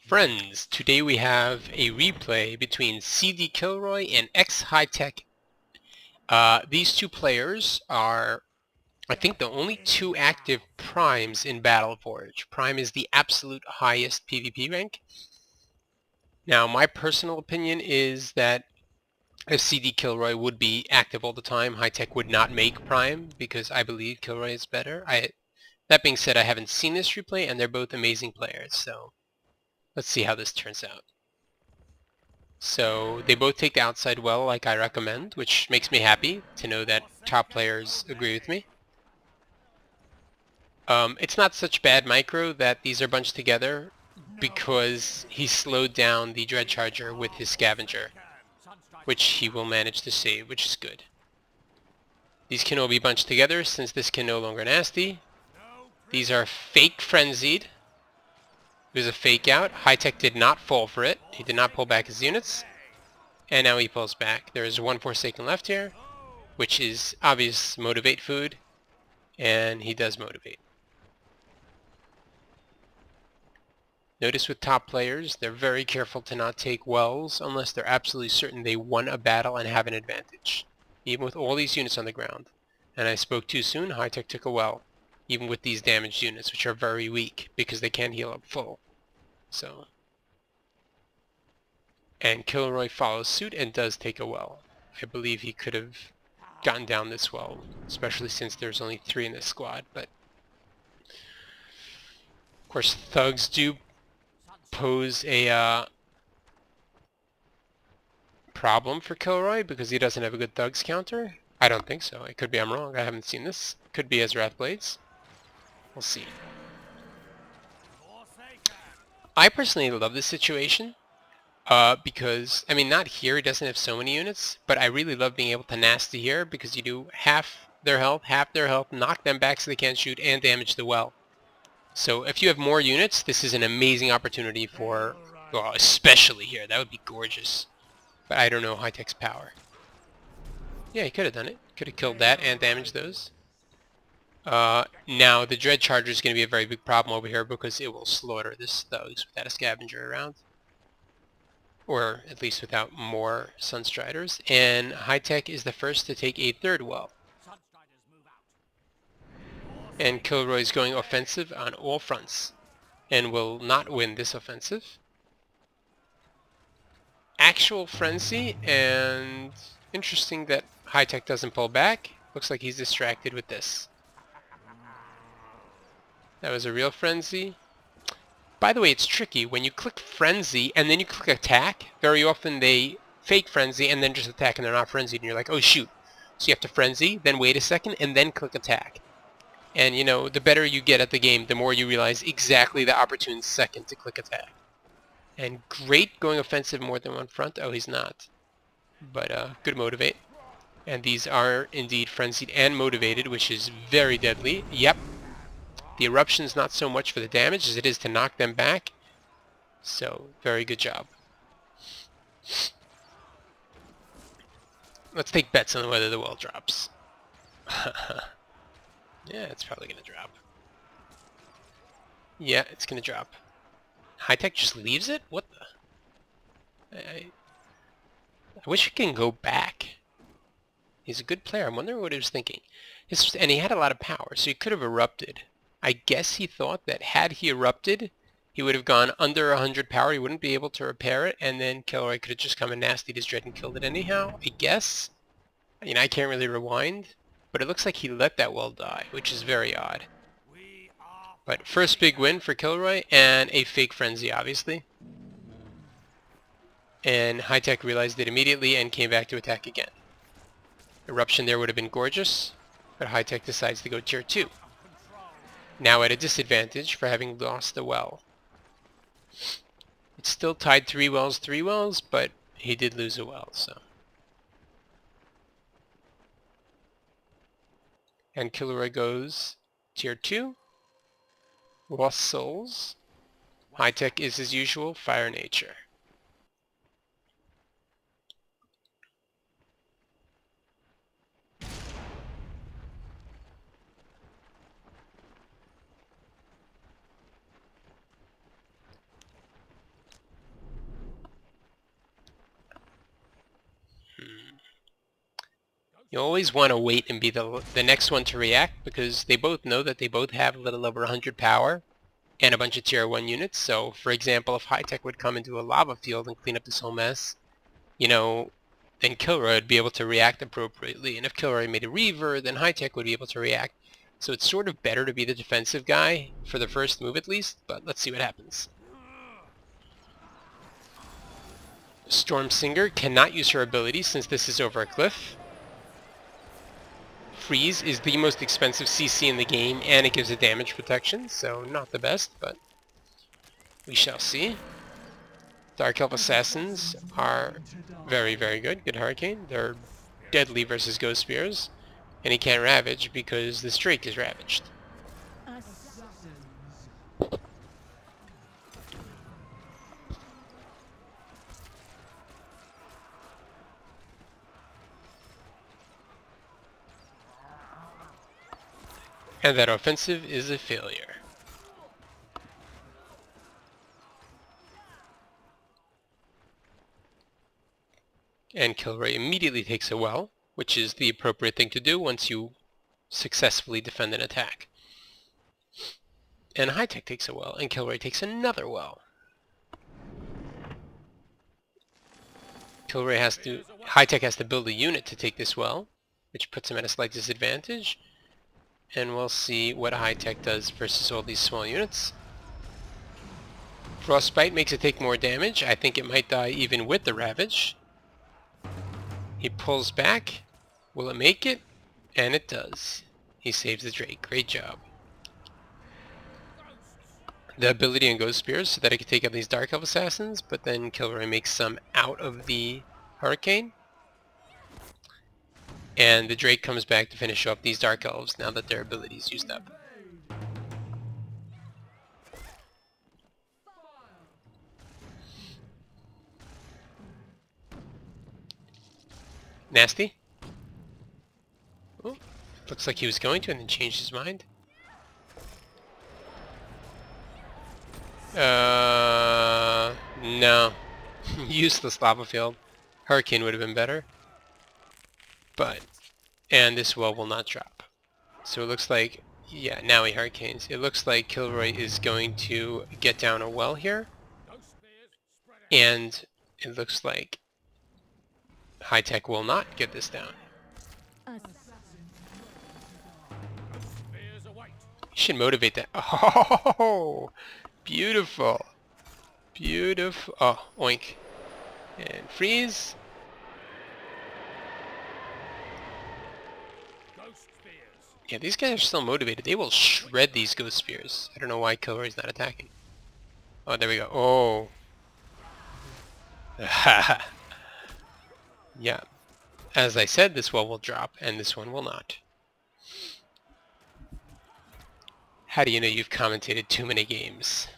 Friends, today we have a replay between cDKillRoy and xHightech. These two players are, I think, the only two active primes in Battleforge. Prime is the absolute highest PvP rank. Now, my personal opinion is that if cDKillRoy would be active all the time, Hightech would not make Prime because I believe Killroy is better. That being said, I haven't seen this replay and they're both amazing players, so let's see how this turns out. So they both take the outside well like I recommend, which makes me happy to know that top players agree with me. It's not such bad micro that these are bunched together because he slowed down the Dread Charger with his Scavenger, which he will manage to save, which is good. These can all be bunched together since this can no longer nasty. These are fake frenzied. It was a fake out. Hightech did not fall for it. He did not pull back his units. And now he pulls back. There is one Forsaken left here, which is obvious motivate food. And he does motivate. Notice with top players, they're very careful to not take wells unless they're absolutely certain they won a battle and have an advantage. Even with all these units on the ground. And I spoke too soon, Hightech took a well. Even with these damaged units, which are very weak because they can't heal up full. So, and Killroy follows suit and does take a well. I believe he could have gotten down this well, especially since there's only 3 in this squad. But of course, thugs do pose a problem for Killroy because he doesn't have a good thugs counter. I don't think so. It could be I'm wrong. I haven't seen this. Could be as Wrathblades. We'll see. I personally love this situation because, I mean, not here, he doesn't have so many units, but I really love being able to nasty here because you do half their health, knock them back so they can't shoot, and damage the well. So if you have more units, this is an amazing opportunity for, well, especially here. That would be gorgeous. But I don't know Hightech's power. Yeah, he could have done it. Could have killed that and damaged those. Now, the Dread Charger is going to be a very big problem over here because it will slaughter this thugs without a Scavenger around. Or at least without more Sunstriders. And Hightech is the first to take a 3rd well. And Killroy is going offensive on all fronts. And will not win this offensive. Actual frenzy, and interesting that Hightech doesn't pull back. Looks like he's distracted with this. That was a real frenzy. By the way, it's tricky. When you click frenzy and then you click attack, very often they fake frenzy and then just attack and they're not frenzied and you're like, oh shoot. So you have to frenzy, then wait a second, and then click attack. And you know, the better you get at the game, the more you realize exactly the opportune second to click attack. And great going offensive more than one front. Oh, he's not. But good motivate. And these are indeed frenzied and motivated, which is very deadly. Yep. The eruption's not so much for the damage as it is to knock them back. So, very good job. Let's take bets on whether the well drops. Yeah, it's probably going to drop. Yeah, it's going to drop. Hightech just leaves it? What the? I wish he can go back. He's a good player. I'm wondering what he was thinking. And he had a lot of power, so he could have erupted. I guess he thought that had he erupted, he would have gone under 100 power. He wouldn't be able to repair it, and then Killroy could have just come and nastied his Dread and killed it anyhow, I guess. I mean, I can't really rewind, but it looks like he let that well die, which is very odd. But first big win for Killroy, and a fake frenzy, obviously. And Hightech realized it immediately and came back to attack again. Eruption there would have been gorgeous, but Hightech decides to go tier 2. Now at a disadvantage for having lost the well. It's still tied 3 wells, but he did lose a well, so. And Killroy goes tier 2. Lost souls. Hightech is as usual, fire nature. You always want to wait and be the next one to react, because they both know that they both have a little over 100 power and a bunch of tier 1 units. So, for example, if xHightech would come into a lava field and clean up this whole mess, you know, then cDKillRoy would be able to react appropriately. And if cDKillRoy made a Reaver, then xHightech would be able to react. So it's sort of better to be the defensive guy for the first move at least, but let's see what happens. Stormsinger cannot use her ability since this is over a cliff. Freeze is the most expensive CC in the game, and it gives a damage protection, so not the best, but we shall see. Dark Elf Assassins are very, very good. Good Hurricane. They're deadly versus Ghost Spears. And he can't Ravage because this Drake is Ravaged. And that offensive is a failure. And cDKillRoy immediately takes a well, which is the appropriate thing to do once you successfully defend an attack. And xHightech takes a well, and cDKillRoy takes another well. xHightech has to build a unit to take this well, which puts him at a slight disadvantage. And we'll see what xHightech does versus all these small units. Frostbite makes it take more damage. I think it might die even with the Ravage. He pulls back. Will it make it? And it does. He saves the Drake. Great job. The ability on Ghost Spears so that it can take out these Dark Elf Assassins, but then cDKillRoy makes some out of the Hurricane. And the Drake comes back to finish off these Dark Elves now that their ability is used up. Nasty. Oh, looks like he was going to and then changed his mind. No. Useless lava field. Hurricane would have been better. But, and this well will not drop. So it looks like, yeah, now he Hurricanes. It looks like cDKillRoy is going to get down a well here. And it looks like xHightech will not get this down. You should motivate that. Oh, beautiful. Beautiful. Oh, oink. And freeze. Yeah, these guys are still motivated. They will shred these Ghost Spears. I don't know why cDKillRoy is not attacking. Oh, there we go. Oh. Yeah. As I said, this one will drop, and this one will not. How do you know you've commentated too many games?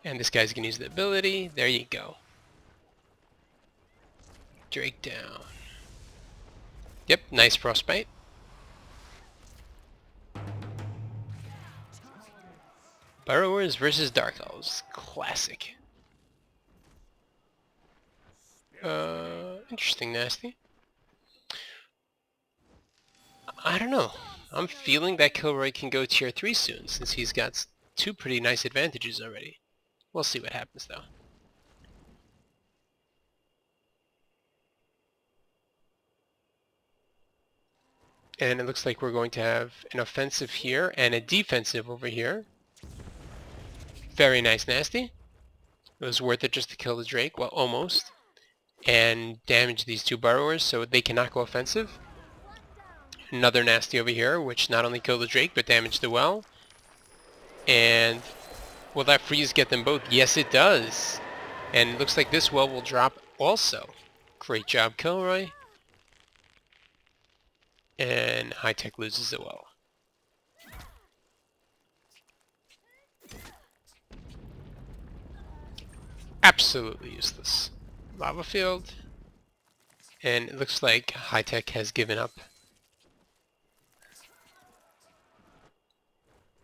And this guy's gonna use the ability. There you go. Drake down. Yep, nice Frostbite. Burrowers versus Dark Elves. Classic. Interesting, Nasty. I don't know. I'm feeling that cDKillRoy can go tier 3 soon, since he's got two pretty nice advantages already. We'll see what happens, though. And it looks like we're going to have an offensive here and a defensive over here. Very nice, Nasty. It was worth it just to kill the Drake, well, almost. And damage these two Burrowers so they cannot go offensive. Another Nasty over here, which not only killed the Drake, but damaged the well. And will that freeze get them both? Yes, it does. And it looks like this well will drop also. Great job, cDKillRoy. And xHightech loses the well. Absolutely useless. Lava field. And it looks like xHightech has given up.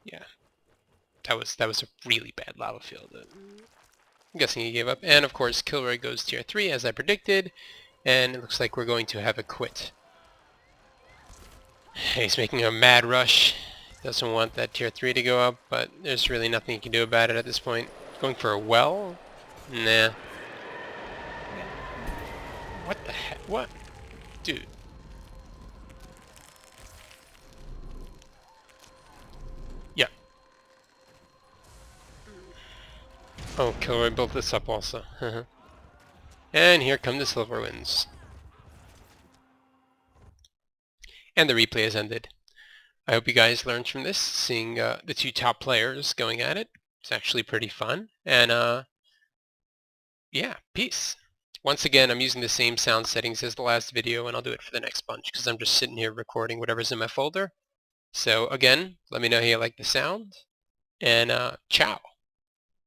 Yeah. That was a really bad lava field. I'm guessing he gave up. And of course cDKillRoy goes tier 3 as I predicted. And it looks like we're going to have a quit. He's making a mad rush. Doesn't want that tier 3 to go up, but there's really nothing you can do about it at this point. Going for a well? Nah. What the heck? What? Dude. Yeah. Oh, Killroy built this up also. And here come the silver wins. And the replay has ended. I hope you guys learned from this, seeing the two top players going at it. It's actually pretty fun. And yeah, peace. Once again, I'm using the same sound settings as the last video, and I'll do it for the next bunch because I'm just sitting here recording whatever's in my folder. So again, let me know how you like the sound, and ciao.